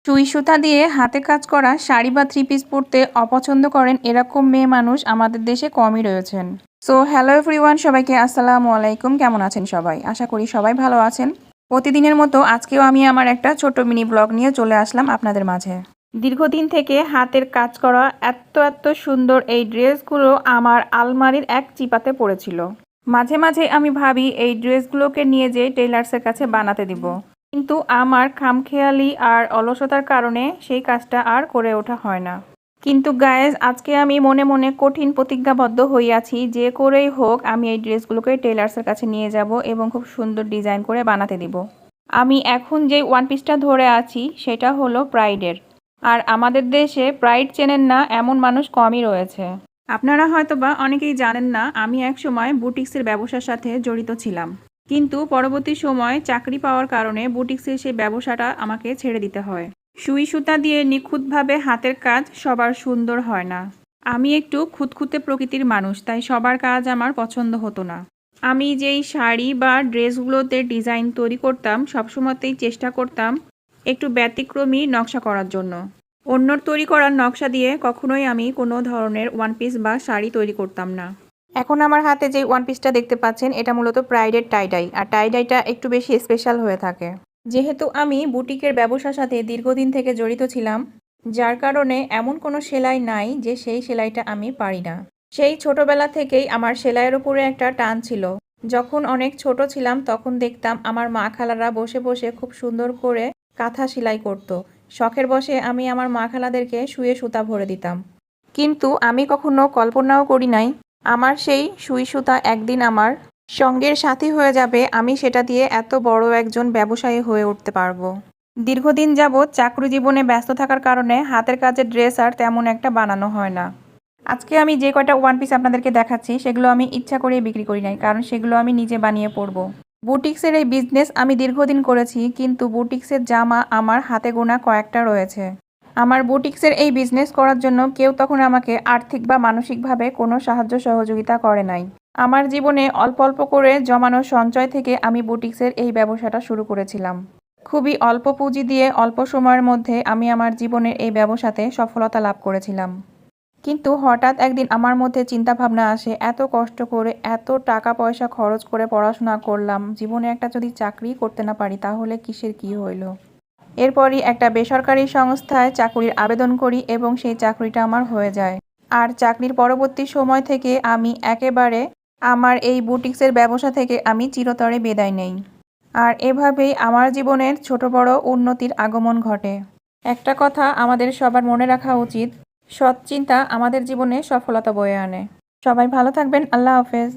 সুই সুতা দিয়ে হাতে কাজ করা শাড়ি বা থ্রি পিস পরতে অপছন্দ করেন এরকম মেয়ে মানুষ আমাদের দেশে কমই রয়েছেন। সো হ্যালো এভরিওয়ান, সবাইকে আসসালামু আলাইকুম। কেমন আছেন সবাই? আশা করি সবাই ভালো আছেন। প্রতিদিনের মতো আজকেও আমি আমার একটা ছোট মিনি ব্লগ নিয়ে চলে আসলাম আপনাদের মাঝে। দীর্ঘদিন থেকে হাতের কাজ করা এত এত সুন্দর এই ড্রেসগুলো আমার আলমারির এক চিপাতে পড়েছিল। মাঝে মাঝে আমি ভাবি এই ড্রেসগুলোকে নিয়ে যেয়ে টেইলার্সের কাছে বানাতে দিব, কিন্তু আমার খামখেয়ালি আর অলসতার কারণে সেই কাজটা আর করে ওঠা হয় না। কিন্তু গায়েস, আজকে আমি মনে মনে কঠিন প্রতিজ্ঞাবদ্ধ হইয়াছি যে করেই হোক আমি এই ড্রেসগুলোকে টেইলার্সের কাছে নিয়ে যাব এবং খুব সুন্দর ডিজাইন করে বানাতে দিব। আমি এখন যে ওয়ান পিসটা ধরে আছি সেটা হলো প্রাইডের। আর আমাদের দেশে প্রাইড চেনেন না এমন মানুষ কমই রয়েছে। আপনারা হয়তোবা অনেকেই জানেন না, আমি একসময় বুটিক্সের ব্যবসার সাথে জড়িত ছিলাম, কিন্তু পরবর্তী সময় চাকরি পাওয়ার কারণে বুটিক্সের সেই ব্যবসাটা আমাকে ছেড়ে দিতে হয়। সুই সুতা দিয়ে নিখুঁতভাবে হাতের কাজ সবার সুন্দর হয় না। আমি একটু খুঁতখুঁতে প্রকৃতির মানুষ, তাই সবার কাজ আমার পছন্দ হতো না। আমি যেই শাড়ি বা ড্রেসগুলোতে ডিজাইন তৈরি করতাম সবসময়তেই চেষ্টা করতাম একটু ব্যতিক্রমী নকশা করার জন্য। অন্যর তৈরি করার নকশা দিয়ে কখনোই আমি কোনো ধরনের ওয়ান পিস বা শাড়ি তৈরি করতাম না। এখন আমার হাতে যে ওয়ান পিসটা দেখতে পাচ্ছেন এটা মূলত প্রাইডের টাইডাই, আর টাইডাইটা একটু বেশি স্পেশাল হয়ে থাকে। যেহেতু আমি বুটিকের ব্যবসার সাথে দীর্ঘদিন থেকে জড়িত ছিলাম, যার কারণে এমন কোনো সেলাই নাই যে সেই সেলাইটা আমি পারি না। সেই ছোটবেলা থেকেই আমার সেলাইয়ের উপরে একটা টান ছিল। যখন অনেক ছোট ছিলাম তখন দেখতাম আমার মা খালারা বসে বসে খুব সুন্দর করে কাঁথা সেলাই করত। শখের বশে আমি আমার মা খালাদেরকে শুয়ে সুতা ভরে দিতাম, কিন্তু আমি কখনো কল্পনাও করি নাই আমার সেই সুই সুতা একদিন আমার সঙ্গের সাথী হয়ে যাবে, আমি সেটা দিয়ে এত বড় একজন ব্যবসায়ী হয়ে উঠতে পারবো। দীর্ঘদিন যাবৎ চাকরি জীবনে ব্যস্ত থাকার কারণে হাতের কাজের ড্রেস আর তেমন একটা বানানো হয় না। আজকে আমি যে কয়টা ওয়ান পিস আপনাদেরকে দেখাচ্ছি সেগুলো আমি ইচ্ছা করে বিক্রি করি নাই, কারণ সেগুলো আমি নিজে বানিয়ে পরবো। বুটিক্সের এই বিজনেস আমি দীর্ঘদিন করেছি, কিন্তু বুটিক্সের জামা আমার হাতে গোনা কয়েকটা রয়েছে। আমার বুটিক্সের এই বিজনেস করার জন্য কেউ তখন আমাকে আর্থিক বা মানসিকভাবে কোনো সাহায্য সহযোগিতা করে নাই। আমার জীবনে অল্প অল্প করে জমানো সঞ্চয় থেকে আমি বুটিক্সের এই ব্যবসাটা শুরু করেছিলাম। খুবই অল্প পুঁজি দিয়ে অল্প সময়ের মধ্যে আমি আমার জীবনের এই ব্যবসাতে সফলতা লাভ করেছিলাম। কিন্তু হঠাৎ একদিন আমার মধ্যে চিন্তাভাবনা আসে, এত কষ্ট করে এত টাকা পয়সা খরচ করে পড়াশোনা করলাম, জীবনে একটা যদি চাকরি করতে না পারি তাহলে কিসের কি হইল। এরপরই একটা বেসরকারি সংস্থায় চাকরির আবেদন করি এবং সেই চাকরিটা আমার হয়ে যায়। আর চাকরির পরবর্তী সময় থেকে আমি একেবারে আমার এই বুটিক্সের ব্যবসা থেকে আমি চিরতরে বিদায় নেই। আর এভাবেই আমার জীবনের ছোট বড় উন্নতির আগমন ঘটে। একটা কথা আমাদের সবার মনে রাখা উচিত, সৎ চিন্তা আমাদের জীবনে সফলতা বয়ে আনে। সবাই ভালো থাকবেন। আল্লাহ হাফেজ।